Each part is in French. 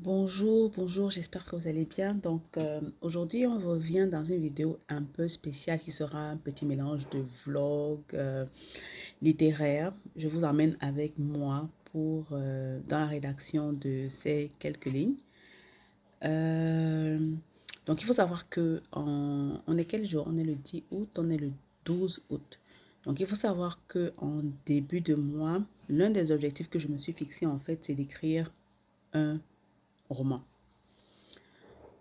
Bonjour, bonjour, j'espère que vous allez bien. Aujourd'hui, on revient dans une vidéo un peu spéciale qui sera un petit mélange de vlog littéraire. Je vous emmène avec moi dans la rédaction de ces quelques lignes. Euh, il faut savoir on est quel jour? On est le 10 août, on est le 12 août. Donc, il faut savoir que en début de mois, l'un des objectifs que je me suis fixé, en fait, c'est d'écrire un roman.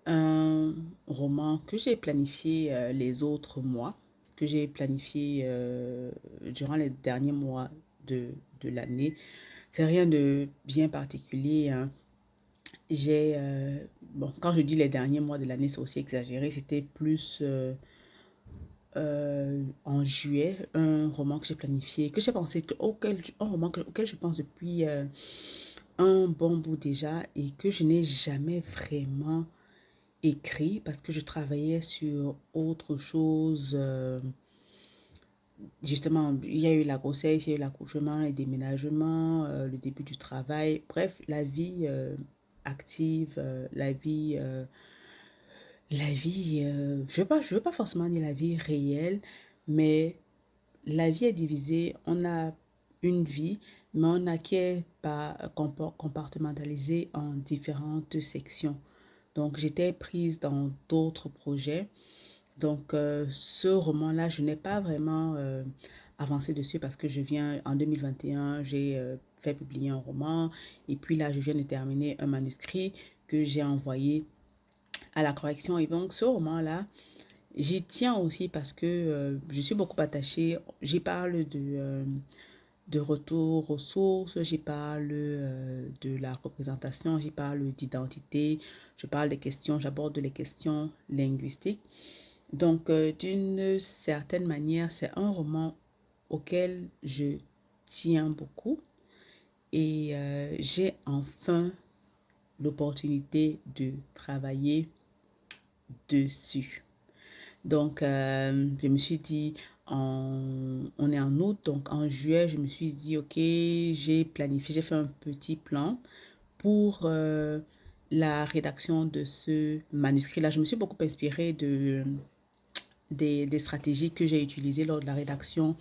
Un roman que j'ai planifié les autres mois, que j'ai planifié durant les derniers mois de l'année. C'est rien de bien particulier, hein. Bon, quand je dis les derniers mois de l'année, c'est aussi exagéré. C'était plus en juillet, un roman que j'ai planifié, que j'ai pensé un roman auquel je pense depuis un bon bout déjà et que je n'ai jamais vraiment écrit parce que je travaillais sur autre chose. Justement, il y a eu la grossesse, il y a eu l'accouchement, les déménagements, le début du travail. Bref, la vie active, je veux pas forcément dire la vie réelle, mais la vie est divisée. On a une vie, mais on a qui est pas compartimentalisée en différentes sections. Donc, j'étais prise dans d'autres projets. Ce roman-là, je n'ai pas vraiment avancé dessus parce que en 2021, j'ai fait publier un roman. Et puis là, je viens de terminer un manuscrit que j'ai envoyé à la correction. Et donc, ce roman-là, j'y tiens aussi parce que je suis beaucoup attachée. J'y parle de retour aux sources, j'y parle de la représentation, j'y parle d'identité, j'aborde les questions linguistiques. D'une certaine manière, c'est un roman auquel je tiens beaucoup et j'ai enfin l'opportunité de travailler dessus. Je me suis dit, on est en août, donc en juillet, je me suis dit, ok, j'ai fait un petit plan pour la rédaction de ce manuscrit-là. Je me suis beaucoup inspirée des stratégies que j'ai utilisées lors de la rédaction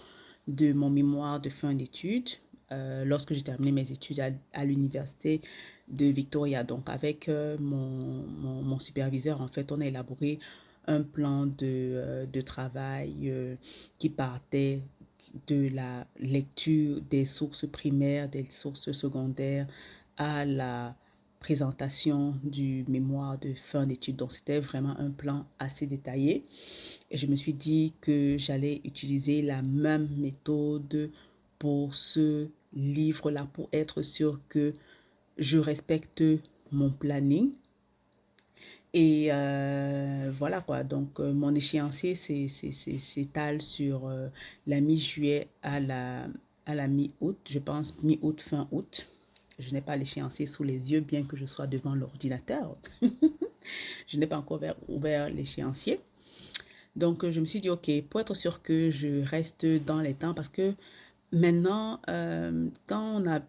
de mon mémoire de fin d'études, lorsque j'ai terminé mes études à l'université de Victoria. Donc, avec mon superviseur, en fait, on a élaboré un plan de travail qui partait de la lecture des sources primaires, des sources secondaires à la présentation du mémoire de fin d'études. Donc, c'était vraiment un plan assez détaillé. Et je me suis dit que j'allais utiliser la même méthode pour ce livre-là, pour être sûr que je respecte mon planning. Et voilà quoi, mon échéancier s'étale sur la mi-juillet à la mi-août, je pense mi-août, fin août. Je n'ai pas l'échéancier sous les yeux, bien que je sois devant l'ordinateur. Je n'ai pas encore ouvert l'échéancier. Je me suis dit, OK, pour être sûr que je reste dans les temps, parce que maintenant,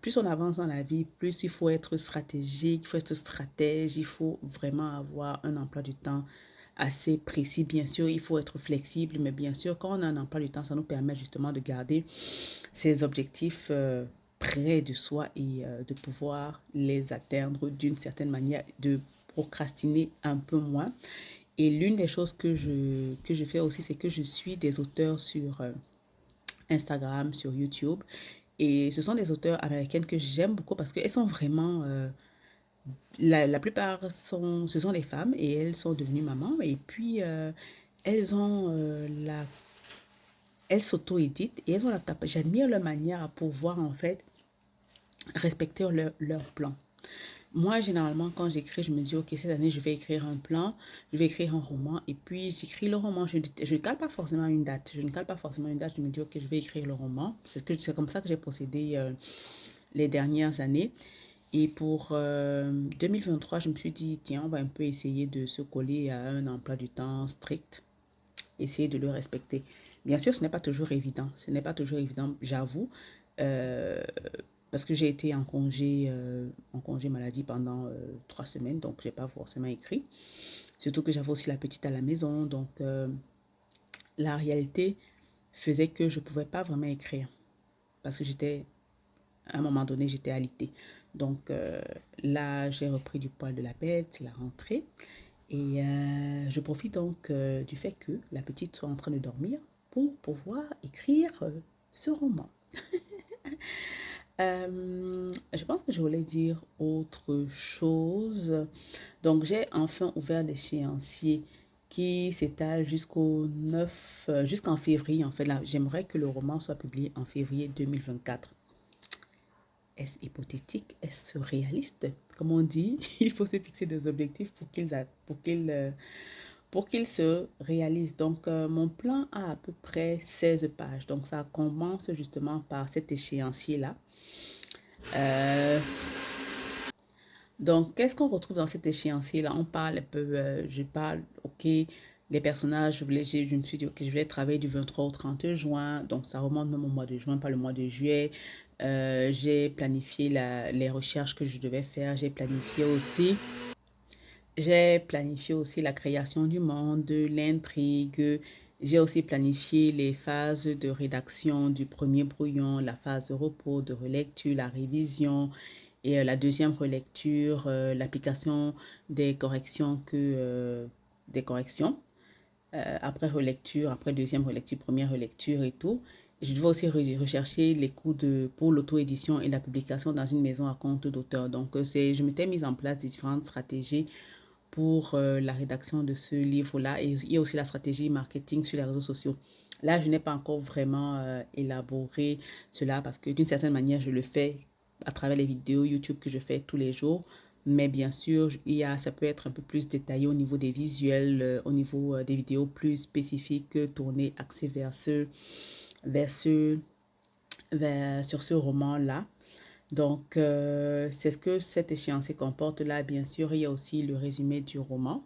plus on avance dans la vie, plus il faut être stratégique, il faut être stratège, il faut vraiment avoir un emploi du temps assez précis. Bien sûr, il faut être flexible, mais bien sûr, quand on a un emploi du temps, ça nous permet justement de garder ces objectifs près de soi et de pouvoir les atteindre d'une certaine manière, de procrastiner un peu moins. Et l'une des choses que je fais aussi, c'est que je suis des auteurs sur Instagram, sur YouTube. Et ce sont des auteurs américaines que j'aime beaucoup parce qu'elles sont vraiment... la plupart ce sont des femmes et elles sont devenues mamans. Et puis, elles ont elles s'auto-éditent et elles ont j'admire leur manière à pouvoir en fait respecter leur plan. Moi, généralement, quand j'écris, je me dis, OK, cette année, je vais écrire un plan, je vais écrire un roman, et puis j'écris le roman. Je ne cale pas forcément une date. Je ne cale pas forcément une date. Je me dis, OK, je vais écrire le roman. C'est comme ça que j'ai procédé les dernières années. Et pour 2023, je me suis dit, tiens, on va un peu essayer de se coller à un emploi du temps strict, essayer de le respecter. Bien sûr, ce n'est pas toujours évident. Ce n'est pas toujours évident, j'avoue. Euh, parce que j'ai été en congé maladie pendant 3 semaines, donc j'ai pas forcément écrit. Surtout que j'avais aussi la petite à la maison, donc la réalité faisait que je pouvais pas vraiment écrire parce que à un moment donné, j'étais alitée. Donc là, j'ai repris du poil de la bête, c'est la rentrée. Et je profite donc du fait que la petite soit en train de dormir pour pouvoir écrire ce roman. Je pense que je voulais dire autre chose. Donc, j'ai enfin ouvert l'échéancier qui s'étale jusqu'en février. En fait, là, j'aimerais que le roman soit publié en février 2024. Est-ce hypothétique? Est-ce réaliste? Comme on dit, il faut se fixer des objectifs pour qu'ils se réalisent. Donc, mon plan a à peu près 16 pages. Donc, ça commence justement par cet échéancier-là. Donc, qu'est-ce qu'on retrouve dans cet échéancier-là? On parle un peu, je parle, ok, les personnages, je me suis dit, ok, je vais travailler du 23 au 30 juin. Donc, ça remonte même au mois de juin, pas le mois de juillet. J'ai planifié les recherches que je devais faire. J'ai planifié aussi la création du monde, l'intrigue. J'ai aussi planifié les phases de rédaction du premier brouillon, la phase de repos, de relecture, la révision et la deuxième relecture, l'application des corrections des corrections. Après relecture, après deuxième relecture, première relecture et tout. Je devais aussi rechercher les coûts pour l'auto-édition et la publication dans une maison à compte d'auteur. Donc, je m'étais mise en place différentes stratégies pour la rédaction de ce livre-là. Et il y a aussi la stratégie marketing sur les réseaux sociaux. Là, je n'ai pas encore vraiment élaboré cela parce que d'une certaine manière, je le fais à travers les vidéos YouTube que je fais tous les jours. Mais bien sûr, ça peut être un peu plus détaillé au niveau des visuels, au niveau des vidéos plus spécifiques, tournées, axées sur ce roman-là. Donc, c'est ce que cet échéancier comporte là. Bien sûr, il y a aussi le résumé du roman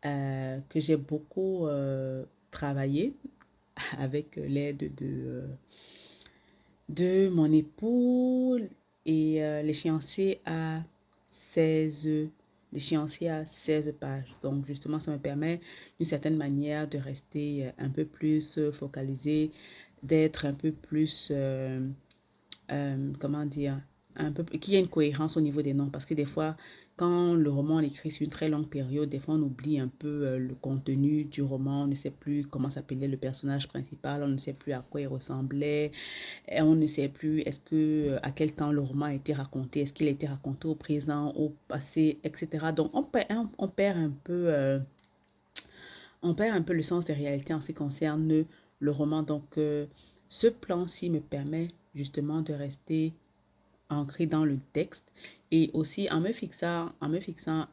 que j'ai beaucoup travaillé avec l'aide de mon époux. Et l'échéancier a 16 pages. Donc, justement, ça me permet d'une certaine manière de rester un peu plus focalisé, d'être un peu plus comment dire, qu'il y ait une cohérence au niveau des noms. Parce que des fois, quand le roman on écrit sur une très longue période, des fois on oublie un peu le contenu du roman, on ne sait plus comment s'appelait le personnage principal, on ne sait plus à quoi il ressemblait, et on ne sait plus à quel temps le roman a été raconté, est-ce qu'il a été raconté au présent, au passé, etc. Donc on perd un peu le sens des réalités en ce qui concerne le roman. Donc, ce plan-ci me permet justement de rester ancré dans le texte et aussi en me fixant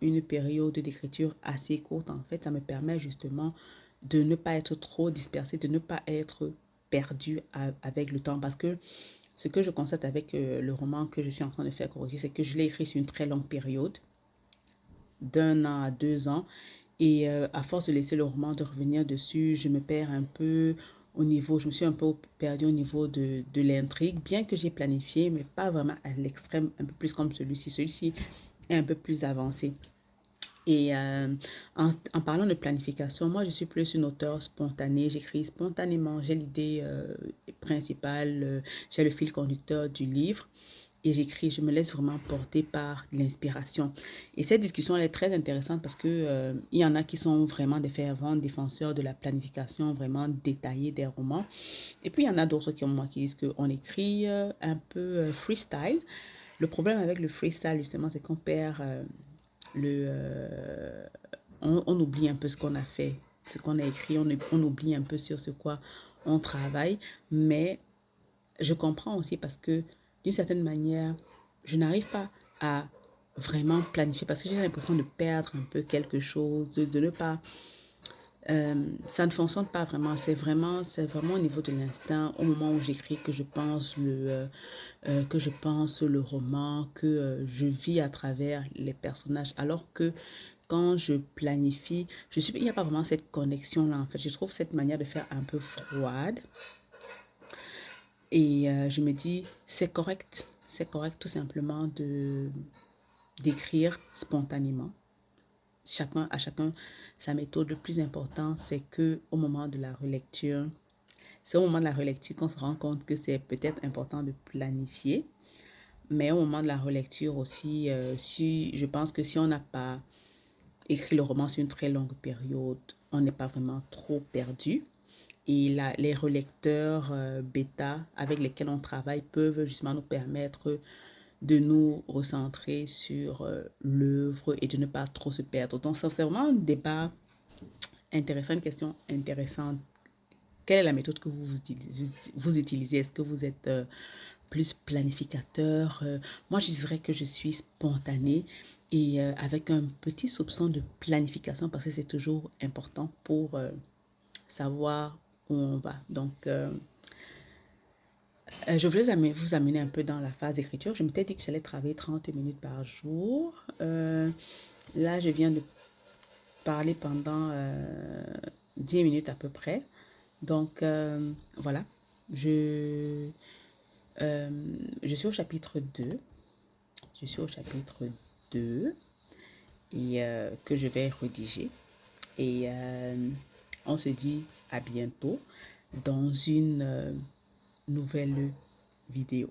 une période d'écriture assez courte, en fait, ça me permet justement de ne pas être trop dispersé, de ne pas être perdu avec le temps parce que ce que je constate avec le roman que je suis en train de faire corriger, c'est que je l'ai écrit sur une très longue période, d'1 an à 2 ans. Et à force de laisser le roman de revenir dessus, je me je me suis un peu perdue au niveau de l'intrigue, bien que j'ai planifié, mais pas vraiment à l'extrême, un peu plus comme celui-ci. Celui-ci est un peu plus avancé. Et en parlant de planification, moi, je suis plus une auteure spontanée. J'écris spontanément. J'ai l'idée principale, j'ai le fil conducteur du livre et j'écris, je me laisse vraiment porter par l'inspiration. Et cette discussion, elle est très intéressante parce que il y en a qui sont vraiment des fervents défenseurs de la planification vraiment détaillée des romans. Et puis, il y en a d'autres comme moi qui disent qu'on écrit un peu freestyle. Le problème avec le freestyle, justement, c'est qu'on perd on oublie un peu ce qu'on a fait, ce qu'on a écrit, on oublie un peu sur ce quoi on travaille. Mais je comprends aussi parce que d'une certaine manière, je n'arrive pas à vraiment planifier parce que j'ai l'impression de perdre un peu quelque chose, de ne pas... ça ne fonctionne pas vraiment. C'est vraiment au niveau de l'instinct, au moment où j'écris, que je pense le roman, que je vis à travers les personnages. Alors que quand je planifie, il n'y a pas vraiment cette connexion-là. En fait, je trouve cette manière de faire un peu froide. Et je me dis, c'est correct. c'est correct tout simplement d'écrire spontanément. À chacun sa méthode. Le plus important, c'est que au moment de la relecture, c'est au moment de la relecture qu'on se rend compte que c'est peut-être important de planifier. Mais au moment de la relecture aussi, je pense que si on n'a pas écrit le roman sur une très longue période, on n'est pas vraiment trop perdu. Et les relecteurs bêta avec lesquels on travaille peuvent justement nous permettre de nous recentrer sur l'œuvre et de ne pas trop se perdre. Donc, c'est vraiment un débat intéressant, une question intéressante. Quelle est la méthode que vous utilisez? Est-ce que vous êtes plus planificateur? Moi, je dirais que je suis spontanée et avec un petit soupçon de planification parce que c'est toujours important pour savoir où on va. Donc, je voulais vous amener un peu dans la phase d'écriture. Je m'étais dit que j'allais travailler 30 minutes par jour. Là, je viens de parler pendant 10 minutes à peu près. Donc, voilà. Je, je suis au chapitre 2. Je suis au chapitre 2 et que je vais rédiger. Et on se dit à bientôt dans une nouvelle vidéo.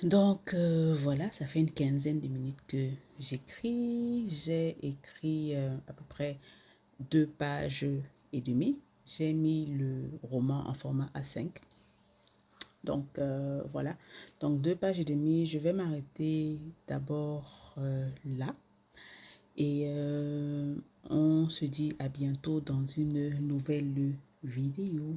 Donc voilà, ça fait une quinzaine de minutes que j'écris. J'ai écrit à peu près 2 pages et demie. J'ai mis le roman en format A5. Donc voilà, donc 2 pages et demie. Je vais m'arrêter d'abord là. Et on se dit à bientôt dans une nouvelle vidéo.